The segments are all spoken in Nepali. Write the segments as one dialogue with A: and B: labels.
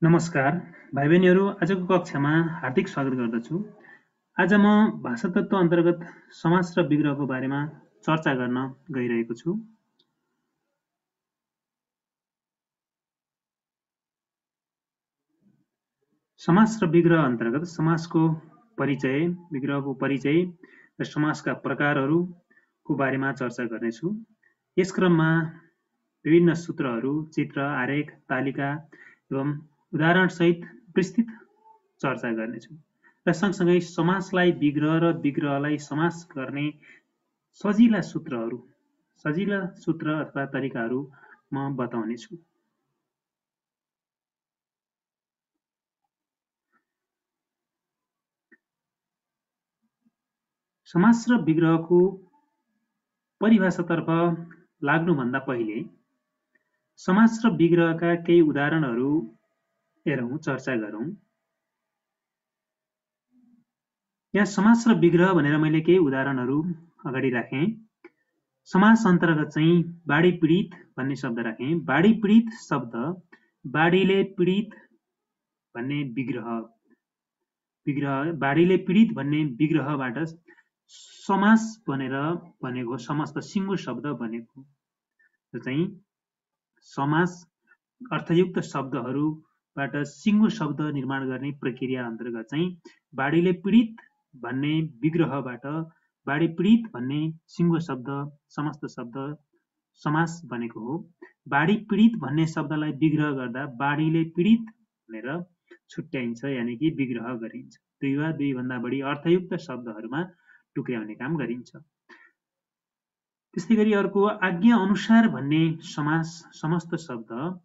A: नमस्कार भाइ बहिनीहरू, आजको कक्षामा हार्दिक स्वागत गर्दछु। आज म भाषा तत्त्व अन्तर्गत समास र विग्रहको बारेमा चर्चा गर्न गइरहेको छु। समास र विग्रह अन्तर्गत समासको परिचय, विग्रहको परिचय र समासका प्रकारहरूको बारेमा चर्चा गर्नेछु। यस क्रममा विभिन्न सूत्रहरू, चित्र, आरेख, तालिका एवं उदाहरणसहित विस्तृत चर्चा गर्नेछु र सँगसँगै समासलाई विग्रह र विग्रहलाई समास गर्ने सजिला सूत्र अथवा तरिकाहरू म बताउनेछु। समास र विग्रहको परिभाषातर्फ लाग्नुभन्दा पहिले समास र विग्रहका केही उदाहरणहरू हेरौँ, चर्चा गरौँ। यहाँ समास र विग्रह भनेर मैले केही उदाहरणहरू अगाडि राखेँ। समास अन्तर्गत चाहिँ बाढी पीडित भन्ने शब्द राखेँ। बाढी पीडित शब्द बाढीले पीडित भन्ने विग्रह बाढीले पीडित भन्ने विग्रहबाट समास भनेर बनेको, समस्त सिङ्गो शब्द बनेको चाहिँ समास अर्थयुक्त शब्दहरूबाट सिङ्गो शब्द निर्माण गर्ने प्रक्रिया अन्तर्गत चाहिँ बाढीले पीडित भन्ने विग्रहबाट बाढी पीडित भन्ने सिङ्गो शब्द, समस्त शब्द समास बनेको हो। बाढी पीडित भन्ने शब्दलाई विग्रह गर्दा बाढीले पीडित भनेर छुट्याइन्छ, यानि कि विग्रह गरिन्छ। दुई वा दुईभन्दा बढी अर्थयुक्त शब्दहरूमा टुक्र्याउने काम गरिन्छ। त्यस्तै गरी अर्को आज्ञा अनुसार भन्ने समास, समस्त शब्द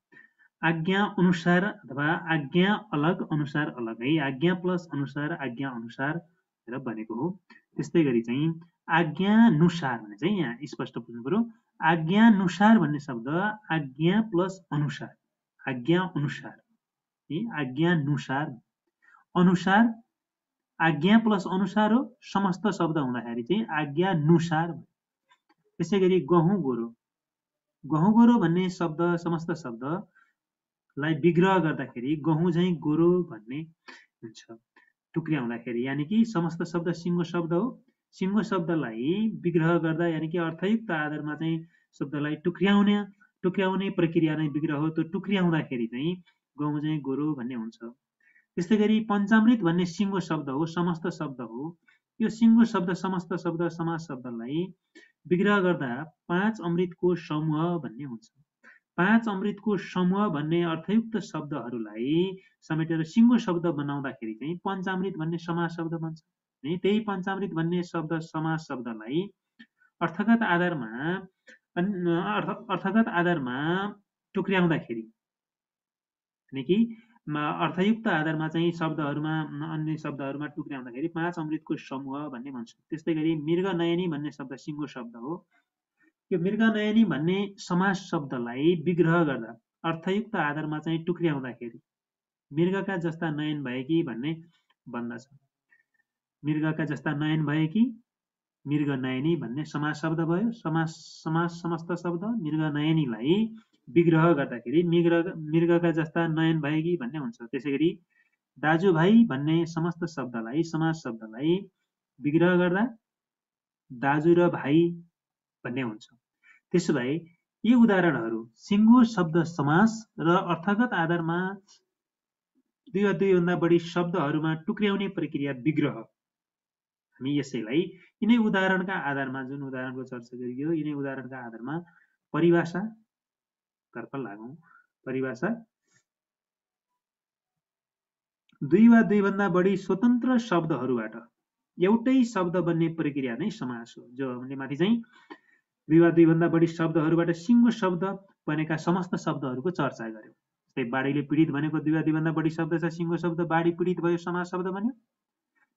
A: आज्ञा अनुसार अथवा आज्ञा अलग अनुसार अलग है, आज्ञा प्लस अनुसार आज्ञा अनुसार भनेर बनेको हो। त्यस्तै गरी चाहिँ आज्ञानुसार भने चाहिँ यहाँ स्पष्ट बुझ्नु पर्यो। आज्ञानुसार भन्ने शब्द आज्ञा प्लस अनुसार, आज्ञा अनुसार, आज्ञानुसार, अनुसार आज्ञा प्लस अनुसार हो। समस्त शब्द हुँदाखेरि चाहिँ आज्ञानुसार। त्यसै गरी गहुँ गोरो, गहुँ गोरो भन्ने शब्द, समस्त शब्दलाई विग्रह गर्दाखेरि गहुँ चाहिँ गोरो भन्ने हुन्छ टुक्र्याउँदाखेरि, यानि कि समस्त शब्द सिङ्गो शब्द हो। सिङ्गो शब्दलाई विग्रह गर्दा यानि कि अर्थयुक्त आधारमा चाहिँ शब्दलाई टुक्र्याउने प्रक्रिया नै विग्रह हो। त्यो टुक्र्याउँदाखेरि चाहिँ गहुँ चाहिँ गोरो भन्ने हुन्छ। त्यस्तै गरी पञ्चामृत भन्ने सिङ्गो शब्द हो, समस्त शब्द हो। यो सिङ्गो शब्द, समस्त शब्द, समास शब्दलाई विग्रह गर्दा 5 अमृतको समूह भन्ने हुन्छ। 5 अमृतको समूह भन्ने अर्थयुक्त शब्दहरूलाई समेटेर सिङ्गो शब्द बनाउँदाखेरि चाहिँ पञ्चामृत भन्ने समास शब्द बन्छ। त्यही पञ्चामृत भन्ने शब्द, समास शब्दलाई अर्थगत आधारमा टुक्र्याउँदाखेरि, यानि कि अर्थयुक्त आधारमा चाहिँ शब्दहरूमा, अन्य शब्दहरूमा टुक्र्याउँदाखेरि 5 अमृतको समूह भन्ने भन्छ। त्यस्तै गरी मृगनयनी भन्ने शब्द सिङ्गो शब्द हो। यो मृगनयनी भन्ने समास शब्दलाई विग्रह गर्दा अर्थयुक्त आधारमा चाहिँ टुक्र्याउँदाखेरि मृगका जस्ता नयन भएकी भन्ने बन्दछ। मृगका जस्ता नयन भएकी मृगनयनी भन्ने समास शब्द भयो। समास समस्त शब्द मृगनयनीलाई विग्रह गर्दाखेरि मृगका जस्ता नयन भएकी भन्ने हुन्छ। त्यसै गरी दाजुभाइ भन्ने समस्त शब्दलाई, समास शब्दलाई विग्रह गर्दा दाजु र भाइ भन्ने हुन्छ। त्यसो भए यी उदाहरणहरू सिङ्गो शब्द समास र अर्थगत आधारमा दुई वा दुईभन्दा बढी शब्दहरूमा टुक्र्याउने प्रक्रिया विग्रह। हामी यसैलाई यिनै उदाहरणका आधारमा, जुन उदाहरणको चर्चा गरियो, यिनै उदाहरणका आधारमा परिभाषा तर्फ लागौँ। परिभाषा दुई वा दुईभन्दा बढी स्वतन्त्र शब्दहरूबाट एउटै शब्द बन्ने प्रक्रिया नै समास हो। जो हामीले माथि चाहिँ दुई वा दुईभन्दा बढी शब्दहरूबाट सिङ्गो शब्द बनेका समस्त शब्दहरूको चर्चा गर्यौँ। जस्तै बाढीले पीडित भनेको दुई वा दुईभन्दा बढी शब्द छ, सिङ्गो शब्द बाढी पीडित भयो, समास शब्द बन्यो।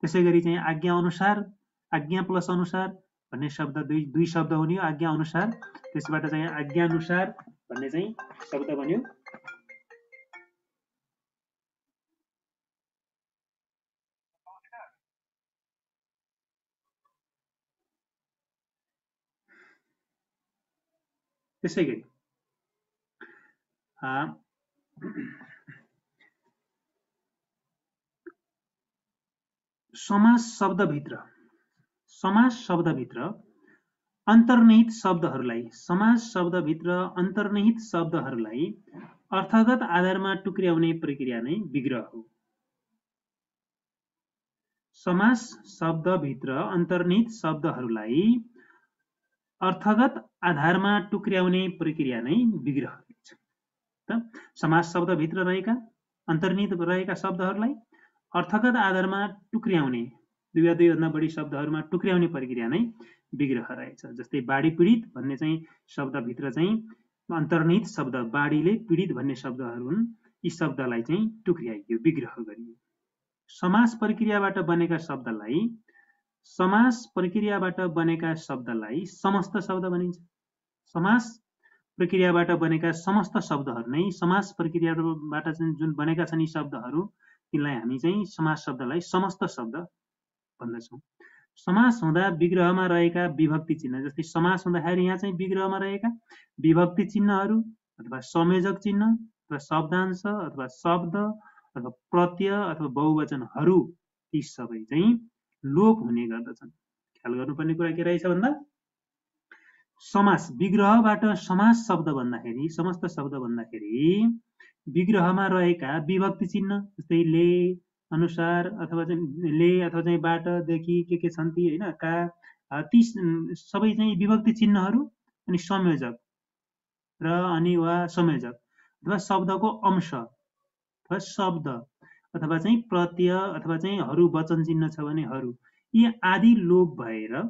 A: त्यसै गरी चाहिँ आज्ञा अनुसार, आज्ञा प्लस अनुसार भन्ने शब्द दुई शब्द हुने, आज्ञा अनुसार, त्यसबाट चाहिँ आज्ञानुसार भन्ने चाहिँ शब्द बन्यो। त्यसै गरी समास शब्दभित्र अन्तर्निहित शब्दहरूलाई अर्थगत आधारमा टुक्र्याउने प्रक्रिया नै विग्रह हो। समास शब्दभित्र अन्तर्निहित शब्दहरूलाई अर्थगत आधारमा टुक्र्याउने प्रक्रिया नै विग्रह छ। समास शब्दभित्र रहेका अन्तर्निहित रहेका शब्दहरूलाई अर्थगत आधारमा टुक्र्याउने, दुई वा दुईभन्दा बढी शब्दहरूमा टुक्र्याउने प्रक्रिया नै विग्रह रहेछ। जस्तै बाढी पीडित भन्ने चाहिँ शब्दभित्र चाहिँ अन्तर्निहित शब्द बाढीले पीडित भन्ने शब्दहरू हुन्, यी शब्दलाई चाहिँ टुक्र्याइयो, विग्रह गरियो। समास प्रक्रियाबाट बनेका शब्दलाई समस्त शब्द भनिन्छ। समास प्रक्रियाबाट बनेका समस्त शब्दहरू नै समास प्रक्रियाबाट जुन बनेका छन् यी शब्दहरू, तिनलाई हामी चाहिँ समास शब्दलाई समस्त शब्द भन्दछौँ। समास हुँदा विग्रहमा रहेका विभक्ति चिन्ह, जस्तै समास हुँदाखेरि यहाँ चाहिँ विग्रहमा रहेका विभक्ति चिन्हहरू अथवा संयोजक चिन्ह अथवा शब्दांश अथवा शब्द अथवा प्रत्यय अथवा बहुवचनहरू, ती सबै चाहिँ लोप हुने गर्दछन्। ख्याल गर्नुपर्ने कुरा के रहेछ भन्दा समास विग्रहबाट समास शब्द भन्दाखेरि, समस्त शब्द भन्दाखेरि विग्रहमा रहेका विभक्ति चिन्ह जस्तै ले, अनुसार अथवा चाहिँ ले अथवा चाहिँ बाट, देखि के छन् ती हैन, का, ती सबै चाहिँ विभक्ति चिन्हहरू अनि संयोजक र अनि वा संयोजक अथवा शब्दको अंश अथवा शब्द अथवा चाहिँ प्रत्यय अथवा चाहिँ हरू वचन चिन्ह छ भने हरू, यी आदि लोप भएर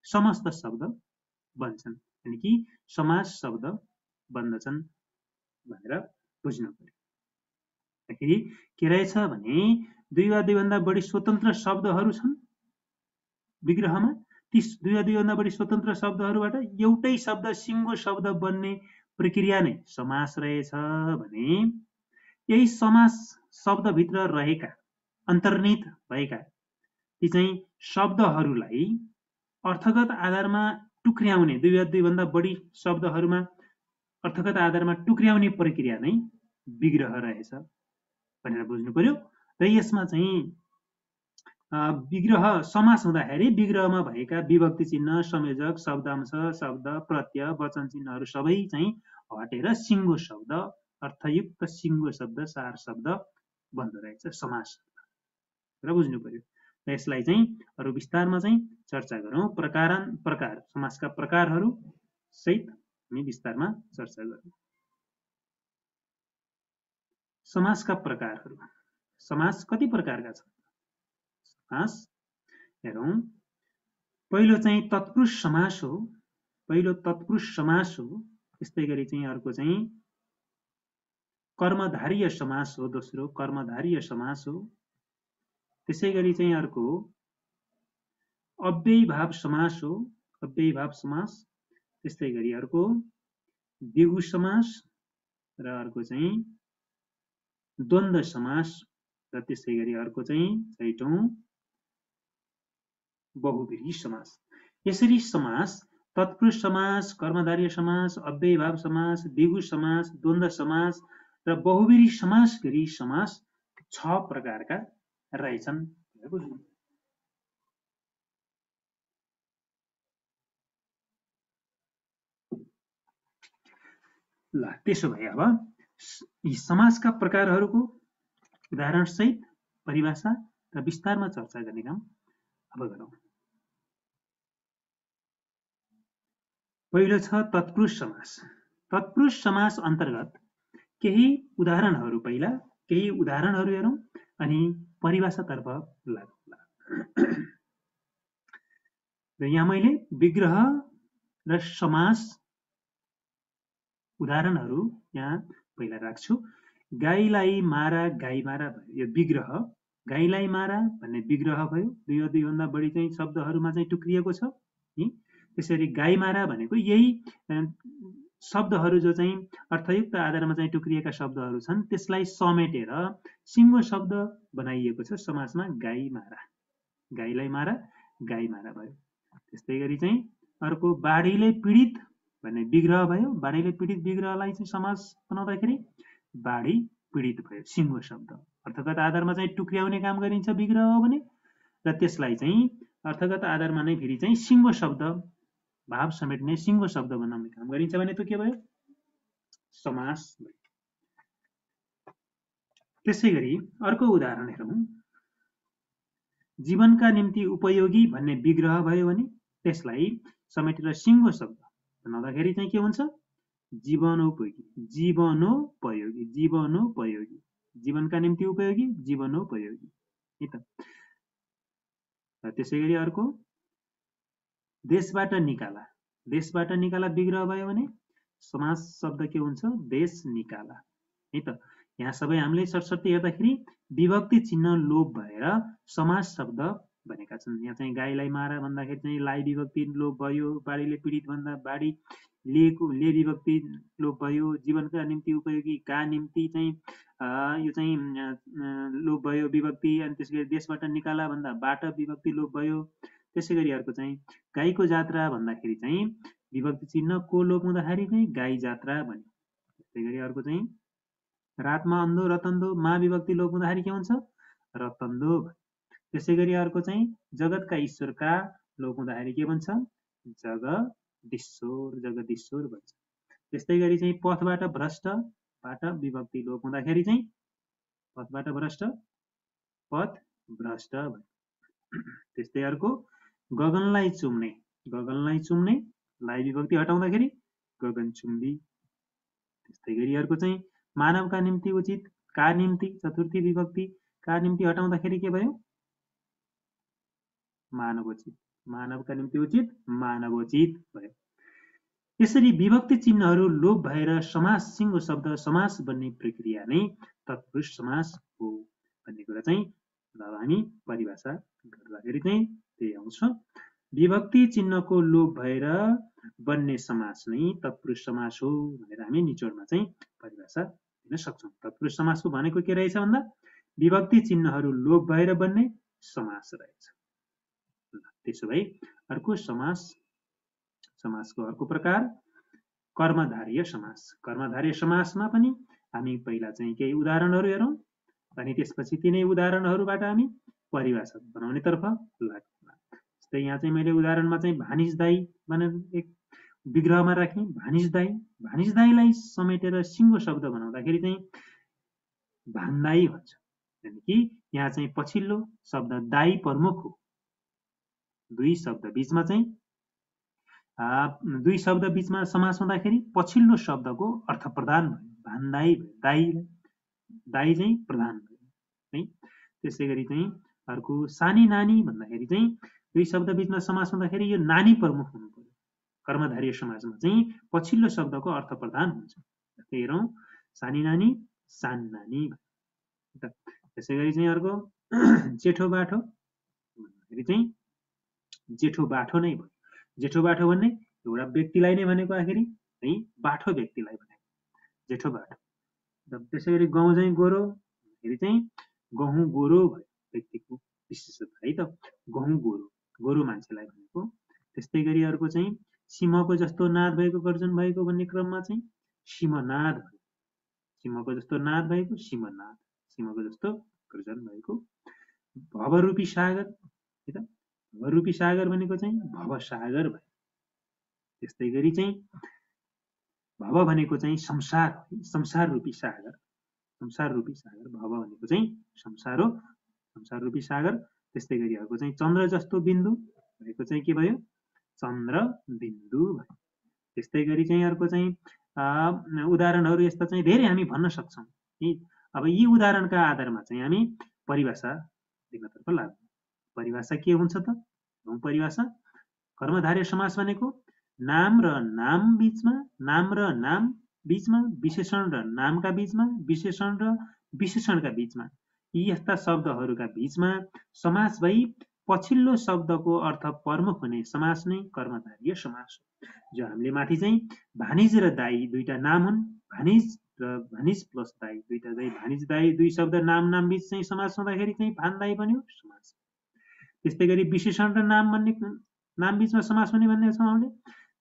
A: समस्त शब्द बन्छन्, यानि कि समास शब्द बन्दछन् भनेर बुझ्नु पर्यो। के रहेछ भने दुई वा दुईभन्दा बढी स्वतन्त्र शब्दहरू छन् विग्रहमा, ती दुई वा दुईभन्दा बढी स्वतन्त्र शब्दहरूबाट एउटै शब्द सिङ्गो शब्द बन्ने प्रक्रिया नै समास रहेछ भने यही समास शब्दभित्र रहेका अन्तर्निहित भएका ती चाहिँ शब्दहरूलाई अर्थगत आधारमा टुक्र्याउने, दुई वा दुईभन्दा बढी शब्दहरूमा अर्थगत आधारमा टुक्र्याउने प्रक्रिया नै विग्रह रहेछ भनेर बुझ्नु पर्यो। र यसमा चाहिँ विग्रह समास हुँदाखेरि विग्रहमा भएका विभक्ति चिन्ह, संयोजक, शब्दांश, शब्द, प्रत्यय, वचन चिन्हहरू सबै चाहिँ हटेर सिङ्गो शब्द, अर्थयुक्त सिङ्गो शब्द, सार शब्द बन्दो रहेछ समास र बुझ्नु पर्यो। र यसलाई चाहिँ अरु विस्तारमा चाहिँ चर्चा गरौँ। प्रकार समासका प्रकारहरू सहित हामी विस्तारमा चर्चा गरौँ। समासका प्रकारहरू, समास कति प्रकारका छन्? समास हेरौँ। पहिलो चाहिँ तत्पुरुष समास हो, पहिलो तत्पुरुष समास हो। त्यस्तै गरी चाहिँ अर्को चाहिँ कर्मधारीय समास हो, दोस्रो कर्मधारीय समास हो। त्यसै गरी चाहिँ अर्को अव्ययीभाव समास हो, अव्ययीभाव समास। त्यस्तै गरी अर्को द्विगु समास र अर्को चाहिँ द्वन्द्व समास र त्यसै गरी अर्को चाहिँ छैटौं बहुव्रीहि समास। यसरी समास तत्पुरुष समास, कर्मधारीय समास, अव्ययीभाव समास, द्विगु समास, द्वन्द्व समास र बहुव्रीहि समास गरी समास 6 प्रकारका रहेछन्। ल त्यसो भए अब यी समासका प्रकारहरूको उदाहरण सहित परिभाषा र विस्तारमा चर्चा गर्ने काम अब गरौँ। पहिलो छ तत्पुरुष समास। तत्पुरुष समास अन्तर्गत केही उदाहरणहरू, पहिला केही उदाहरणहरू हेरौँ अनि परिभाषातर्फ लागौँ। र यहाँ मैले विग्रह र समास उदाहरणहरू यहाँ पहिला राख्छु। गाईलाई मारा, गाई मारा भयो, यो विग्रह। गाईलाई मारा भन्ने विग्रह भयो, दुई भन्दा बढी चाहिँ शब्दहरूमा चाहिँ टुक्रिएको छ। त्यसरी गाई मारा भनेको यही शब्दहरू जो चाहिँ अर्थयुक्त आधारमा चाहिँ टुक्रिएका शब्दहरू छन् त्यसलाई समेटेर सिङ्गो शब्द बनाइएको छ समासमा गाई मारा। गाईलाई मारा, गाई मारा भयो। त्यस्तै गरी चाहिँ अर्को बाढीले पीडित भन्ने विग्रह भयो। बाढीले पीडित विग्रहलाई चाहिँ समास बनाउँदाखेरि बाढी पीडित भयो, सिङ्गो शब्द। अर्थगत आधारमा चाहिँ टुक्र्याउने काम गरिन्छ विग्रह हो भने, र त्यसलाई चाहिँ अर्थगत आधारमा नै फेरि चाहिँ सिङ्गो शब्द भाव समेट्ने सिङ्गो शब्द बनाउने काम गरिन्छ भने त्यो के भयो समास भयो। त्यसै गरी अर्को उदाहरण हेरौँ। जीवनका निम्ति उपयोगी भन्ने विग्रह भयो भने त्यसलाई समेटेर सिङ्गो शब्द बनाउँदाखेरि चाहिँ के हुन्छ जीवनोपयोगी जीवनोपयोगी जीवनोपयोगी जीवनका निम्ति उपयोगी जीवनोपयोगी है त। त्यसै गरी अर्को देशबाट निकाला विग्रह भयो भने समास शब्द के हुन्छ देश निकाला है त। यहाँ सबै हामीले सरस्वती हेर्दाखेरि विभक्ति चिन्ह लोप भएर समास शब्द बनेका छन्। यहाँ चाहिँ गाईलाई मारा भन्दाखेरि चाहिँ लाई विभक्ति लोप भयो, बाढीले पीडित भन्दा बाढी ले विभक्ति लोप भयो, जीवनका निम्ति उपयोगी का निम्ति चाहिँ यो चाहिँ लोप भयो विभक्ति, अनि त्यसै गरी देशबाट निकाला भन्दा बाट विभक्ति लोप भयो। त्यसै गरी अर्को चाहिँ गाईको जात्रा भन्दाखेरि चाहिँ विभक्ति चिन्ह को लोप हुँदाखेरि चाहिँ गाई जात्रा भन्यो। त्यसै गरी अर्को चाहिँ रातमा अन्धो रतन्दो मा विभक्ति लोप हुँदाखेरि के हुन्छ रतन्दो भयो। त्यसै गरी अर्को चाहिँ जगतका ईश्वरका लोप हुँदाखेरि के भन्छ जगदीश्वर भन्छ। त्यस्तै गरी चाहिँ पथबाट भ्रष्टबाट विभक्ति लोप हुँदाखेरि चाहिँ पथबाट भ्रष्ट पथ भ्रष्ट भयो। त्यस्तै अर्को गगनलाई चुम्ने लाई विभक्ति हटाउँदाखेरि गगनचुम्बी। त्यस्तै गरी अर्को चाहिँ मानवका निम्ति उचित का निम्ति चतुर्थी विभक्ति का निम्ति हटाउँदाखेरि के भयो मानवोचित, मानवका निम्ति उचित मानवोचित भयो। यसरी विभक्ति चिन्हहरू लोप भएर समास सिङ्गो शब्द समास बन्ने प्रक्रिया नै तत्पुरुष समास हो भन्ने कुरा चाहिँ अब हामी परिभाषा गर्दाखेरि चाहिँ त्यही आउँछ। विभक्ति चिन्हको लोप भएर बन्ने समास नै तत्पुरुष समास हो भनेर हामी निचोडमा चाहिँ परिभाषा दिन सक्छौँ। तत्पुरुष समासको भनेको के रहेछ भन्दा विभक्ति चिन्हहरू लोप भएर बन्ने समास रहेछ। त्यसो भए अर्को समासको अर्को प्रकार कर्मधारय समास। कर्मधारय समासमा पनि हामी पहिला चाहिँ केही उदाहरणहरू हेरौँ अनि त्यसपछि तिनै उदाहरणहरूबाट हामी परिभाषा बनाउनेतर्फ लाग्छौँ। जस्तै यहाँ चाहिँ मैले उदाहरणमा चाहिँ भानिजदाई भनेर एक विग्रहमा राखेँ। भानिजदाईलाई समेटेर सिङ्गो शब्द बनाउँदाखेरि चाहिँ भान्दाई भन्छ। यानि कि यहाँ चाहिँ पछिल्लो शब्द दाई प्रमुख हो। दुई शब्द बीचमा समास हुँदाखेरि पछिल्लो शब्दको अर्थ प्रधान भयो, भान्दाई भयो, दाई चाहिँ प्रधान भयो है। त्यसै गरी चाहिँ अर्को सानी नानी भन्दाखेरि चाहिँ दुई शब्द बीचमा समास हुँदाखेरि यो नानी प्रमुख हुनु पर्यो। कर्मधारय समाजमा चाहिँ पछिल्लो शब्दको अर्थ प्रधान हुन्छ। जस्तै हेरौँ सानी नानी सान नानी। त्यसै गरी चाहिँ अर्को जेठो बाठो भन्दाखेरि चाहिँ जेठो बाठो नै भयो। जेठो बाठो भन्ने एउटा व्यक्तिलाई नै भनेको आखिरी है, बाठो व्यक्तिलाई भनेको जेठो बाठो। त्यसै गरी गहुँ चाहिँ गोरो भन्दाखेरि चाहिँ गहुँ गोरो भयो, व्यक्तिको विशेषता है त, गहुँ गोरो मान्छेलाई भनेको। त्यस्तै गरी अर्को चाहिँ सिंहको जस्तो नाद भएको गर्जन भएको भन्ने क्रममा चाहिँ सिंहनाद भयो। सिंहको जस्तो नाद भएको सिंहनाद, सिंहको जस्तो गर्जन भएको। भवरूपी सागर है त, भवरूपी सागर भनेको चाहिँ भवसागर भयो। त्यस्तै गरी चाहिँ भव भनेको चाहिँ संसार, संसार रूपी सागर, संसार रूपी सागर भव भनेको चाहिँ संसार हो, संसार रूपी सागर। त्यस्तै गरी अर्को चाहिँ चन्द्र जस्तो बिन्दु भनेको चाहिँ के भयो चन्द्र बिन्दु भयो। त्यस्तै गरी चाहिँ अर्को चाहिँ उदाहरणहरू यस्ता चाहिँ धेरै हामी भन्न सक्छौँ। अब यी उदाहरणका आधारमा चाहिँ हामी परिभाषा दिनतर्फ लाग्छौँ। परिभाषा के हुन्छ त? परिभाषा कर्मधारय समास भनेको नाम र नाम बीचमा, विशेषण र नामका बीचमा, विशेषण र विशेषणका बीचमा, यी यस्ता शब्दहरूका बीचमा समास भई पछिल्लो शब्दको अर्थ प्रमुख हुने समास नै कर्मधारय समास हो। जो हामीले माथि चाहिँ भानिज र दाई दुईटा नाम हुन्, भानिज र भानिज प्लस दाई दुईटा चाहिँ भानिज दाई दुई शब्द नाम बीच चाहिँ समास हुँदाखेरि चाहिँ भान्दाई बन्यो समास। त्यस्तै गरी विशेषण र नाम बीचमा समास हुने भन्ने छौँ हामीले।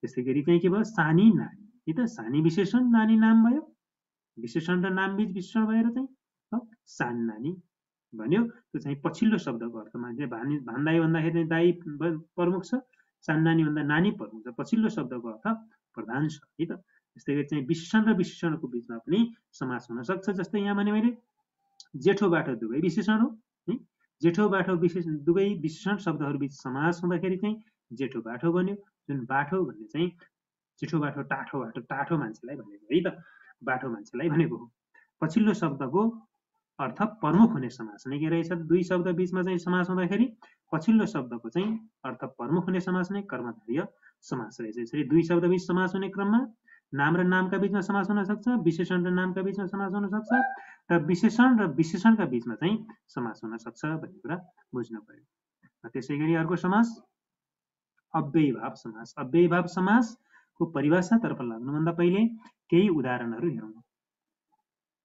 A: त्यस्तै गरी चाहिँ के भयो सानी नानी है त, सानी विशेषण नानी नाम भयो, विशेषण र नाम बीच विशेषण भएर चाहिँ सान नानी भन्यो त्यो चाहिँ पछिल्लो शब्दको अर्थमा चाहिँ भन्दाई भन्दाखेरि दाई प्रमुख छ, चान्नानी भन्दा नानी प्रमुख छ, पछिल्लो शब्दको अर्थ प्रधान छ है त। त्यस्तै गरी चाहिँ विशेषण र विशेषणको बीचमा पनि समास हुन सक्छ। जस्तै यहाँ भने मैले जेठो बाठो दुवै विशेषण हो है, जेठो बाठो दुवै विशेषण शब्दहरू बीच समास हुँदाखेरि चाहिँ जेठो बाठो बन्यो। जुन बाठो भन्ने चाहिँ जेठो बाठो टाठो मान्छेलाई भनेको है त, बाठो मान्छेलाई भनेको हो। पछिल्लो शब्दको अर्थ प्रमुख हुने समास नै के रहेछ, दुई शब्द बीचमा चाहिँ समास हुँदाखेरि पछिल्लो शब्दको चाहिँ अर्थ प्रमुख हुने समास नै कर्मधारय समास रहेछ। यसरी दुई शब्द बीच समास हुने क्रममा नाम र नामका बीचमा समास हुन सक्छ, विशेषण र नामका बीचमा समास हुन सक्छ, र विशेषण र विशेषणका बीचमा चाहिँ समास हुन सक्छ भन्ने कुरा बुझ्नु पर्यो। त्यसै गरी अर्को समास अव्ययीभाव समास। अव्ययीभाव समासको परिभाषातर्फ लाग्नुभन्दा पहिले केही उदाहरणहरू हेरौँ।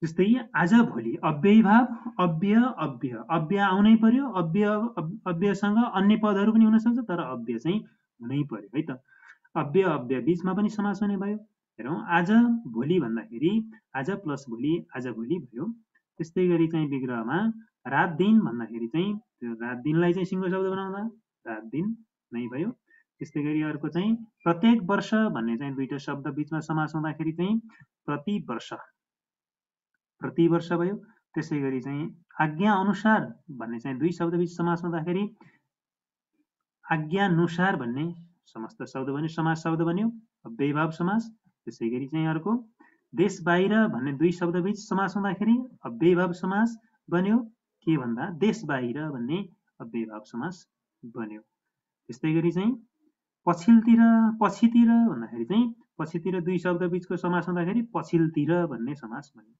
A: जस्तै आज भोलि अव्ययीभाव अव्यय अव्यय अव्यय आउनै पर्यो, अव्ययसँग अन्य पदहरू पनि हुन सक्छ, तर अव्यय चाहिँ हुनै पर्यो है त। अव्यय अव्यय बीचमा पनि समास हुने भयो। हेरौँ, आज भोलि भन्दाखेरि आज प्लस भोलि आज भोलि भयो। त्यस्तै गरी चाहिँ विग्रहमा रात दिन भन्दाखेरि चाहिँ त्यो रात दिनलाई चाहिँ सिङ्गो शब्द बनाउँदा रात दिन नै भयो। त्यस्तै गरी अर्को चाहिँ प्रत्येक वर्ष भन्ने चाहिँ दुईटा शब्द बीचमा समास हुँदाखेरि चाहिँ प्रति वर्ष भयो। त्यसै गरी चाहिँ आज्ञा अनुसार भन्ने चाहिँ दुई शब्द बीच समास हुँदाखेरि आज्ञानुसार भन्ने समस्त शब्द बन्यो, समास शब्द बन्यो, अव्ययीभाव समास। त्यसै गरी चाहिँ अर्को देश बाहिर भन्ने दुई शब्द बीच समास हुँदाखेरि अव्ययीभाव समास बन्यो, के भन्दा देश बाहिर भन्ने अव्ययीभाव समास बन्यो। त्यस्तै गरी चाहिँ पछिल्तिर भन्दाखेरि चाहिँ पछितिर दुई शब्द बीचको समास हुँदाखेरि पछिल्तिर भन्ने समास बन्यो।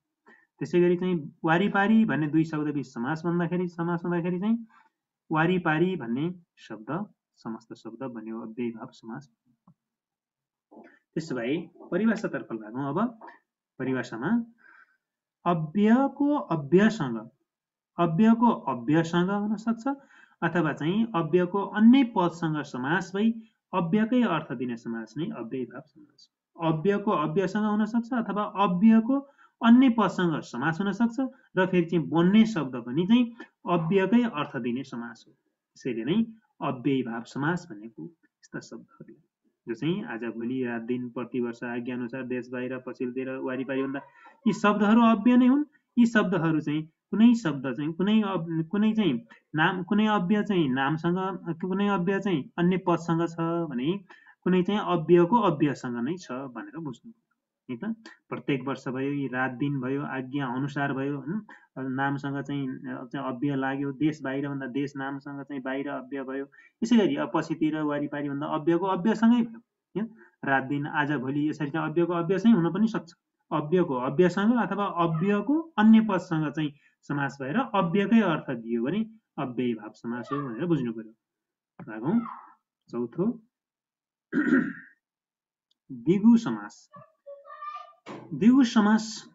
A: त्यसै गरी चाहिँ वारिपारी भन्ने दुई शब्द बीच समास हुँदाखेरि चाहिँ वारिपारी भन्ने शब्द समस्त शब्द बन्यो, अव्ययीभाव समास। त्यसो भए परिभाषातर्फ लागौँ। अब परिभाषामा अव्ययको अव्ययसँग हुन सक्छ, अथवा चाहिँ अव्ययको अन्य पदसँग समास भई अव्ययकै अर्थ दिने समास नै अव्ययीभाव समास। अव्ययको अव्ययसँग हुन सक्छ, अथवा अव्ययको अन्य पदसँग समास हुन सक्छ, र फेरि चाहिँ बन्ने शब्द पनि चाहिँ अव्ययकै अर्थ दिने समास हो। त्यसैले नै अव्ययीभाव समास भनेको यस्ता शब्दहरू जो चाहिँ आज भोलि रात दिन प्रतिवर्ष आज्ञानुसार देश बाहिर पछिल्तिर वारिपारी भन्दा यी शब्दहरू अव्यय नै हुन्। यी शब्दहरू चाहिँ कुनै शब्द चाहिँ कुनै चाहिँ नाम, कुनै अव्यय चाहिँ नामसँग, कुनै अव्यय चाहिँ अन्य पदसँग छ भने कुनै चाहिँ अव्ययको अव्ययसँग नै छ भनेर बुझ्नु है त। प्रत्येक वर्ष भयो, यी रात दिन भयो, आज्ञा अनुसार भयो, नामसँग चाहिँ अव्यय लाग्यो, देश बाहिर भन्दा देश नामसँग चाहिँ बाहिर अव्यय भयो। यसै गरी पछितिर वारिपारी भन्दा अव्ययको अव्ययसँगै भयो। रात दिन आज भोलि यसरी चाहिँ अव्ययको अव्ययसँगै हुन पनि सक्छ। अव्ययको अव्ययसँग अथवा अव्ययको अन्य पदसँग चाहिँ समास भएर अव्ययकै अर्थ दियो भने अव्ययीभाव समास हो भनेर बुझ्नु पर्यो। लागौँ चौथो द्विगु समास। द्विगु समास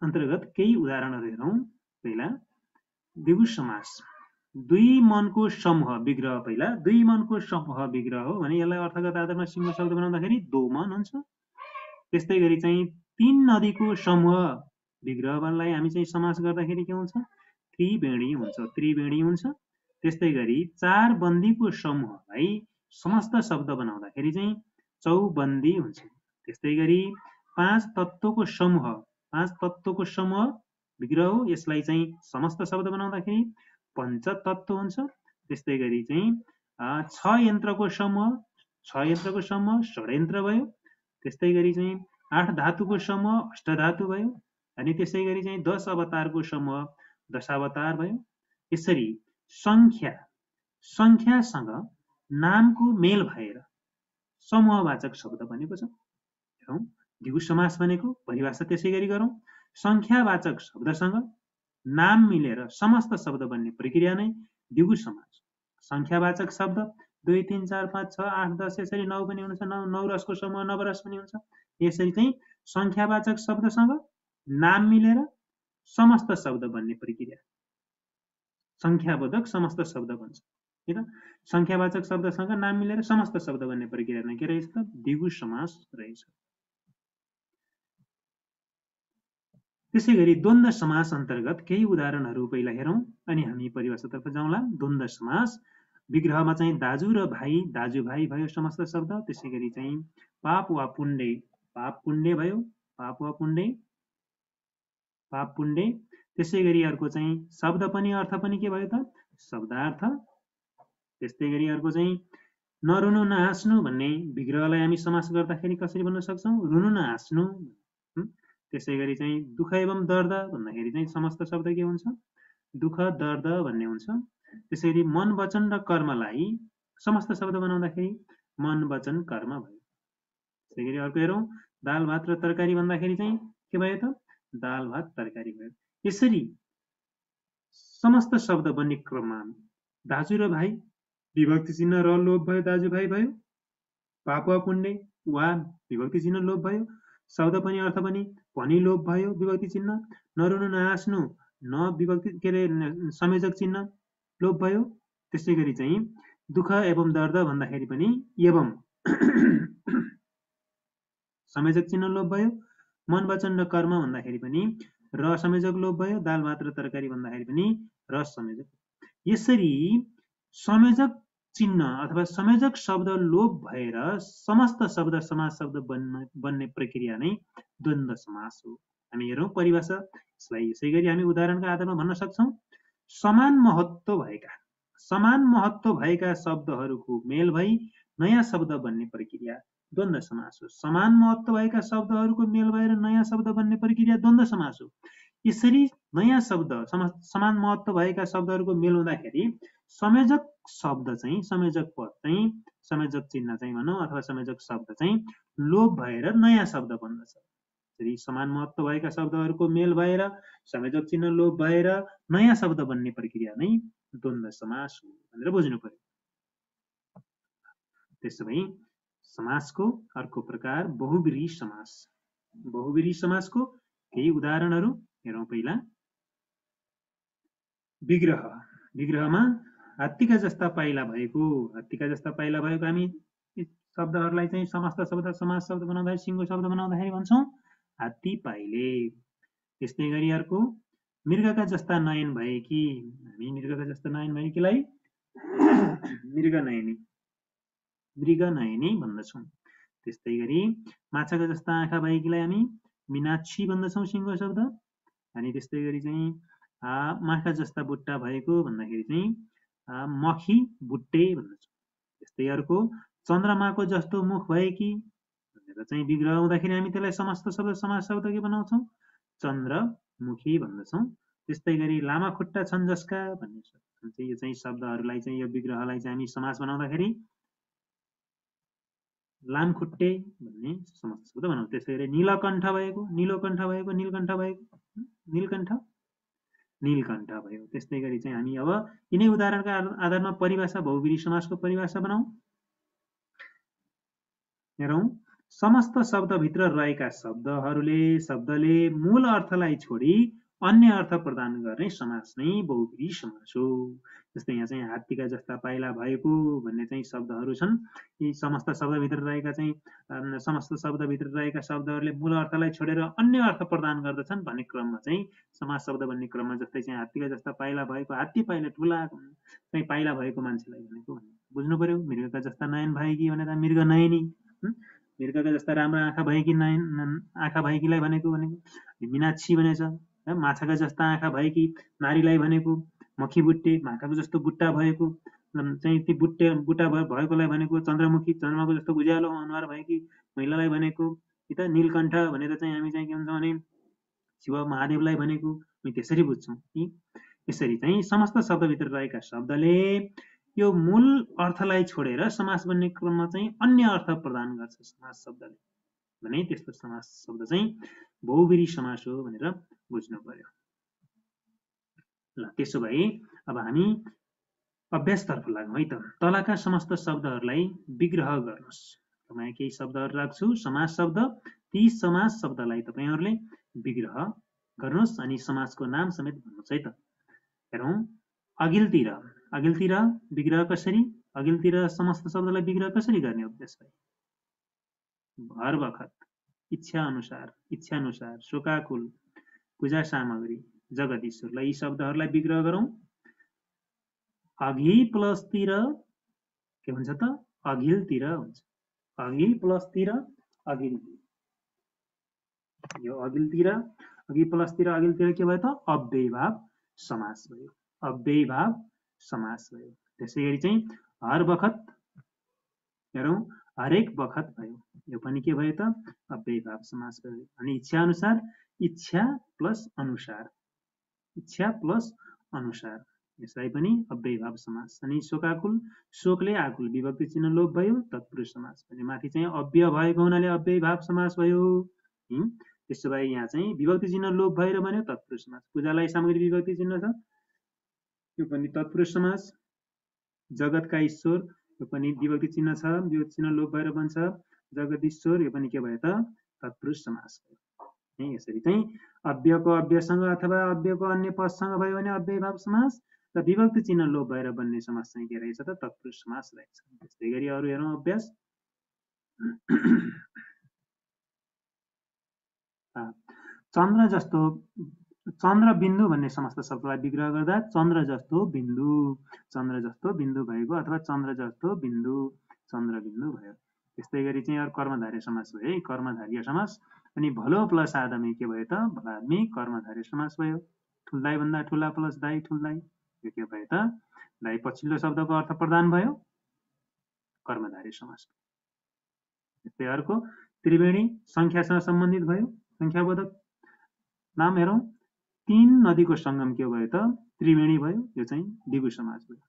A: अन्तर्गत केही उदाहरणहरू हेरौँ। पहिला द्विगु समास, दुई मनको समूह विग्रह। पहिला दुई मनको समूह विग्रह हो भने यसलाई अर्थगत आधारमा सिङ्गो शब्द बनाउँदाखेरि दो मन हुन्छ। त्यस्तै गरी चाहिँ तीन नदीको समूह विग्रहलाई हामी चाहिँ समास गर्दाखेरि के हुन्छ, त्रिवेणी हुन्छ। त्यस्तै गरी चार बन्दीको समूहलाई समस्त शब्द बनाउँदाखेरि चाहिँ चौबन्दी हुन्छ। त्यस्तै गरी पाँच तत्त्वको समूह विग्रह हो, यसलाई चाहिँ समस्त शब्द बनाउँदाखेरि पञ्चतत्त्व हुन्छ। त्यस्तै गरी चाहिँ छ यन्त्रको समूह षड्यन्त्र भयो। त्यस्तै गरी चाहिँ आठ धातुको समूह अष्टधातु भयो। अनि त्यसै गरी चाहिँ 10 अवतारको समूह दशावतार भयो। यसरी संख्यासँग नामको मेल भएर समूहवाचक शब्द बनेको छ। हेरौँ, द्विगु समास भनेको परिभाषा त्यसै गरी गरौँ। संख्यावाचक शब्दसँग नाम मिलेर समस्त शब्द बन्ने प्रक्रिया नै द्विगु समास। संख्यावाचक शब्द 2 3 4 5 6 8 10 यसरी 9 पनि हुन्छ, 9 रसको समूह नवरस पनि हुन्छ। यसरी चाहिँ संख्यावाचक शब्दसँग नाम मिलेर समस्त शब्द बन्ने प्रक्रिया, संख्याबोधक समस्त शब्द बन्छ है त। संख्यावाचक शब्दसँग नाम मिलेर समस्त शब्द बन्ने प्रक्रिया नै के रहेछ त, द्विगु समास रहेछ। त्यसैगरी द्वन्द्व समास अन्तर्गत केही उदाहरणहरू पहिला हेरौं अनि हामी परिभाषातर्फ जाउँला। द्वन्द्व समास विग्रहमा चाहिँ दाजु र भाइ, दाजुभाइ भयो समस्त शब्द। त्यसैगरी चाहिँ पाप वा पुण्य, पाप पुण्य भयो, पाप वा पुण्य, पाप पुण्य। त्यसैगरी अर्को चाहिँ शब्द पनि अर्थ पनि के भयो त? शब्दार्थ। त्यस्तै गरी अर्को चाहिँ नरुनु नहाँस्नु भन्ने विग्रहलाई हामी समास गर्दाखेरि कसरी भन्न सक्छौं? रुनु नहाँस्नु। त्यसैगरी चाहिँ दुःख एवं दर्द भन्दाखेरि चाहिँ समस्त शब्द के हुन्छ? दुःख दर्द भन्ने हुन्छ। त्यसैगरी मन वचन र कर्मलाई समस्त शब्द बनाउँदाखेरि मन वचन कर्म भयो। त्यसैगरी अर्को हेरौं, दाल भात र तरकारी भन्दाखेरि चाहिँ के भयो त? दाल भात तरकारी भयो। यसरी समस्त शब्द बन्ने क्रममा दाजु र भाइ विभक्ति चिन्ह र लोभ भयो, दाजुभाइ भयो। पाप वा पुण्य वा विभक्ति चिन्ह लोभ भयो। शब्द पनि अर्थ पनि लोभ भयो, विभक्ति चिन्ह। नरुनु नहाँस्नु न विभक्ति के अरे संयोजक चिन्ह लोभ भयो। त्यसै गरी चाहिँ दुःख एवं दर्द भन्दाखेरि पनि एवं संयोजक चिन्ह लोभ भयो। मन वचन र कर्म भन्दाखेरि पनि र संयोजक लोभ भयो। दाल भात र तरकारी भन्दाखेरि पनि र संयोजक। यसरी संयोजक चिन्ह अथवा संयोजक शब्द लोप भएर समस्त शब्द समास शब्द बन्ने प्रक्रिया नै द्वन्द्व समास हो। हामी हेरौं परिभाषा। यसलाई यसै गरी हामी उदाहरणका आधारमा भन्न सक्छौं। समान महत्व भएका शब्दहरूको मेल भई नयाँ शब्द बन्ने प्रक्रिया द्वन्द्व समास हो। समान महत्व भएका शब्दहरूको मेल भएर नयाँ शब्द बन्ने प्रक्रिया द्वन्द्व समास हो। यसरी नयाँ शब्द समान महत्व भएका शब्दहरूको मेल हुँदाखेरि संयोजक शब्द चाहिँ, संयोजक पद चाहिँ, संयोजक चिन्ह चाहिँ भनौं अथवा संयोजक शब्द चाहिँ लोप भएर नयाँ शब्द बन्दछ। यसरी समान महत्व भएका शब्दहरूको मेल भएर संयोजक चिन्ह लोप भएर नयाँ शब्द बन्ने प्रक्रिया नै द्वन्द्व समास हो भनेर बुझ्नु पर्यो। त्यसोभए समासको अर्को प्रकार बहुब्रीहि समास। बहुब्रीहि समासको केही उदाहरणहरू हेरौं पहिला। विग्रह, विग्रहमा हात्तीका जस्ता पाइला भएको, हात्तीका जस्ता पाइला भएको हामी शब्दहरूलाई चाहिँ समस्त शब्द समास शब्द बनाउँदाखेरि सिंगो शब्द बनाउँदाखेरि भन्छौं हात्ती पाइले। त्यस्तै गरी अर्को मृगका जस्ता नयन भएकी, हामी मृगका जस्ता नयन भएकीलाई मृग नयनी भन्दछौं। त्यस्तै गरी माछाका जस्ता आँखा भएकीलाई हामी मीनाक्षी भन्दछौं सिंगो शब्द। अनि त्यस्तै गरी चाहिँ माखा जस्ता बुट्टा भएको भन्दाखेरि चाहिँ मखी बुट्टे भन्दछौं। त्यस्तै अर्को चन्द्रमाको जस्तो मुख भएकी भनेर चाहिँ विग्रह हुँदाखेरि हामी त्यसलाई समस्त शब्द समास शब्द के बनाउँछौं? चन्द्रमुखी भन्दछौं। त्यस्तै गरी लामा खुट्टा छन् जसका भन्ने यो चाहिँ शब्दहरूलाई चाहिँ यो विग्रहलाई चाहिँ हामी समास बनाउँदाखेरि लामखुट्टे भन्ने समस्त शब्द बनाउँछौं। त्यसै गरी नीलकण्ठ भएको, नीलकण्ठ भएको, नीलकण्ठ भएको, नीलकण्ठ भयो। त्यस्तै गरी चाहिँ हामी अब यिनै उदाहरणका आधारमा परिभाषा बहुब्रीहि समासको परिभाषा बनाऊ। हेरौं, समस्त शब्दभित्र रहेका शब्दले मूल अर्थलाई छोडी अन्य अर्थ प्रदान गर्ने समास नै बहुब्रीहि समास हो। जस्तै यहाँ चाहिँ हात्तीका जस्ता पाइला भएको भन्ने चाहिँ शब्दहरू छन्। यी समस्त शब्दभित्र रहेका चाहिँ समस्त शब्दभित्र रहेका शब्दहरूले मूल अर्थलाई छोडेर अन्य अर्थ प्रदान गर्दछन् भन्ने क्रममा चाहिँ समास शब्द बन्ने क्रममा जस्तै चाहिँ हात्तीका जस्ता पाइला भएको, हात्ती पाइला ठुला चाहिँ पाइला भएको मान्छेलाई भनेको बुझ्नु पर्यो। मृगका जस्ता नयन भएकी भनेर मृग नयनी, मृगका जस्ता राम्रो आँखा भएकी आँखा भएकीलाई भनेको मीनाक्षी भनेछ। माछाका जस्ता आँखा भएकी नारीलाई भनेको मखी बुट्टे, माछाको जस्तो बुट्टा भएको चाहिँ ती बुट्टा भएकोलाई भनेको चन्द्रमुखी, चन्द्रमाको जस्तो उज्यालो अनुहार भएकी महिलालाई भनेको कि त नीलकण्ठ भनेर चाहिँ हामी चाहिँ के भन्छौँ भने शिव महादेवलाई भनेको त्यसरी बुझ्छौँ कि यसरी चाहिँ समस्त शब्दभित्र रहेका शब्दले यो मूल अर्थलाई छोडेर समास बन्ने क्रममा चाहिँ अन्य अर्थ प्रदान गर्छ समास शब्दले भने त्यस्तो समास शब्द चाहिँ बहुब्रीहि समास हो भनेर बुझ्नु पर्यो। ल त्यसो भए अब हामी अभ्यासतर्फ लागौँ है त। तलका समस्त शब्दहरूलाई विग्रह गर्नुहोस्। तपाईँ केही शब्दहरू राख्छु समास शब्द, ती समास शब्दलाई तपाईहरूले विग्रह गर्नुहोस् अनि समासको नाम समेत भन्नुहोस् है त। हेरौँ, अघिल्तिर, अघिल्तिर विग्रह कसरी? अघिल्तिर समस्त शब्दलाई विग्रह कसरी गर्ने हो? त्यसलाई हर बखत, इच्छा अनुसार, शोकाकुल, पूजा सामग्री जगदीश्वरलाई यी शब्दहरूलाई विग्रह गरौँ। अघि प्लस तिर के हुन्छ त अघिल्तिर हुन्छ। अघि प्लस तिर अघिल्तिर, यो अघिल्तिर अघि प्लस तिर अघिल्तिर के भयो त अव्ययभाव समास भयो। अव्ययभाव समास भयो। त्यसैगरी चाहिँ हर बखत हेरौँ हरेक बखत भयो, यो पनि के भयो त अव्ययभाव समास भयो। अनि इच्छा अनुसार इच्छा प्लस अनुसार, इच्छा प्लस अनुसार, यसलाई पनि अव्ययभाव समास। अनि शोकाकुल शोकले आकुल विभक्ति चिन्ह लोप भयो तत्पुरुष समास भने माथि चाहिँ अव्यय भएको हुनाले अव्ययभाव समास भयो। त्यसो भए यहाँ चाहिँ विभक्ति चिन्ह लोप भएर बन्यो तत्पुरुष समास। पूजालाई सामग्री विभक्ति चिन्ह छ, यो पनि तत्पुरुष समास। जगतका ईश्वर, यो पनि विभक्ति चिन्ह छ, विभक्ति चिन्ह लोप भएर बन्छ जगदीश्वर, यो पनि के भयो त तत्पुरुष समास भयो। यसरी चाहिँ अव्ययको अव्ययसँग अथवा अव्ययको अन्य पदसँग भयो भने अव्ययभाव समास, र विभक्ति चिन्ह लोप भएर बन्ने समास चाहिँ के रहेछ त तत्पुरुष समास रहेछ। त्यस्तै गरी अरू हेरौँ अभ्यास। चन्द्र जस्तो, चन्द्र बिन्दु भन्ने समस्त शब्दलाई विग्रह गर्दा चन्द्र जस्तो बिन्दु, चन्द्र जस्तो बिन्दु भएको अथवा चन्द्र जस्तो बिन्दु, चन्द्र बिन्दु भयो। त्यस्तै गरी चाहिँ अरू कर्मधारय समास भयो है, कर्मधारय समास। अनि भलो प्लस आदमी के भयो त भलादमी कर्मधारय समास भयो। ठुल्दाई भन्दा ठुला प्लस दाई ठुल्दाई, यो के भयो त दाई पछिल्लो शब्दको अर्थ प्रदान भयो, कर्मधारय समास। त्यस्तै अर्को त्रिवेणी संख्यासँग सम्बन्धित भयो, संख्याबोधक नाम हेरौँ। 3 नदीको संगम के भयो त त्रिवेणी भयो, यो चाहिँ द्विगु समास भयो।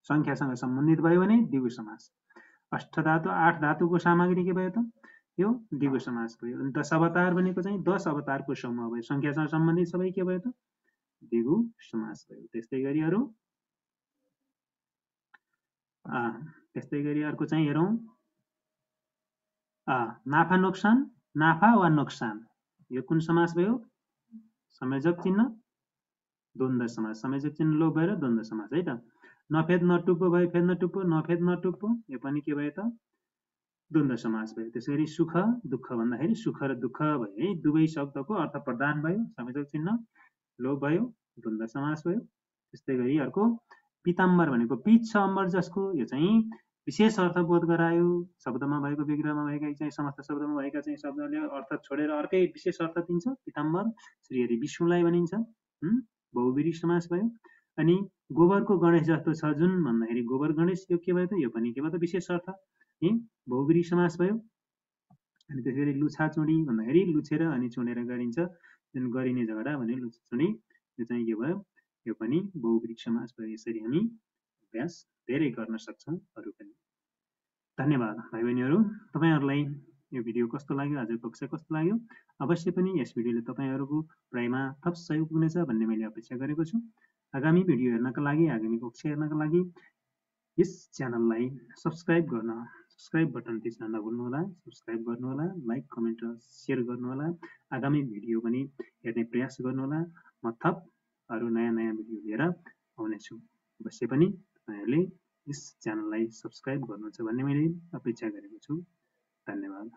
A: संख्यासँग सम्बन्धित भयो भने द्विगु समास। अष्टधातु 8 धातुको सामग्री के भयो त यो द्विगु समास भयो। अनि 10 अवतार भनेको चाहिँ 10 अवतारको समूह भयो, संख्यासँग सम्बन्धित सबै के भयो त द्विगु समास भयो। त्यस्तै गरी अरू त्यस्तै गरी अर्को चाहिँ हेरौँ नाफा नोक्सान, नाफा वा नोक्सान, यो कुन समास भयो संयोजक चिन्ह द्वन्द्व समास। संयोजक चिन्ह लोप भएर द्वन्द्व समास है त। नफेद नटुप्पो भयो फेद नटुप्पो, नफेद नटुप्पो, यो पनि के भयो त द्वन्द्व समास भयो। त्यसैगरी सुख दुःख भन्दाखेरि सुख र दुःख भयो है, दुवै शब्दको अर्थ प्रदान भयो, संयोजक चिन्ह लोप भयो, द्वन्द्व समास भयो। त्यस्तै गरी अर्को पीताम्बर भनेको पीत छ अम्बर जसको, यो चाहिँ विशेष अर्थ बोध गरायो। शब्दमा भएको विग्रहमा भएका चाहिँ समस्त शब्दमा भएका चाहिँ शब्दले अर्थ छोडेर अर्कै विशेष अर्थ दिन्छ। पीताम्बर श्रीहरि विष्णुलाई भनिन्छ, बहुब्रीहि समास भयो। अनि गोबरको गणेश जस्तो छ जुन भन्दाखेरि गोबर गणेश, यो के भयो त यो पनि के भयो त विशेष अर्थ, बहुब्रीहि समास भयो। अनि त्यसैगरी लुछा चुडी भन्दाखेरि लुछेर अनि चुडेर गरिन्छ, जुन गरिने झगडा भने लुछा चुडी, यो चाहिँ के भयो यो पनि बहुब्रीहि समास भयो। यसरी हामी अभ्यास धेरै गर्न सक्छौँ अरू पनि। धन्यवाद भाइ बहिनीहरू। तपाईहरुलाई यो भिडियो कस्तो लाग्यो, आजको कक्षा कस्तो लाग्यो, अवश्य पनि यस भिडियोले तपाईहरुको पढाइमा थप सहयोग पुग्नेछ भन्ने मैले अपेक्षा गरेको छु। आगामी भिडियो हेर्नका लागि, आगामी कक्षा हेर्नका लागि यस च्यानललाई सब्स्क्राइब गर्न, सब्स्क्राइब बटन थिच्न नभुल्नुहोला। सब्स्क्राइब गर्नुहोला, लाइक कमेन्ट र शेयर गर्नुहोला। आगामी भिडियो पनि हेर्ने प्रयास गर्नुहोला। म थप अरू नयाँ नयाँ भिडियो लिएर आउनेछु। अवश्य पनि तपाईहरुले यस च्यानललाई सब्स्क्राइब गर्नुहुन्छ भन्ने मैले अपेक्षा गरेको छु। धन्यवाद।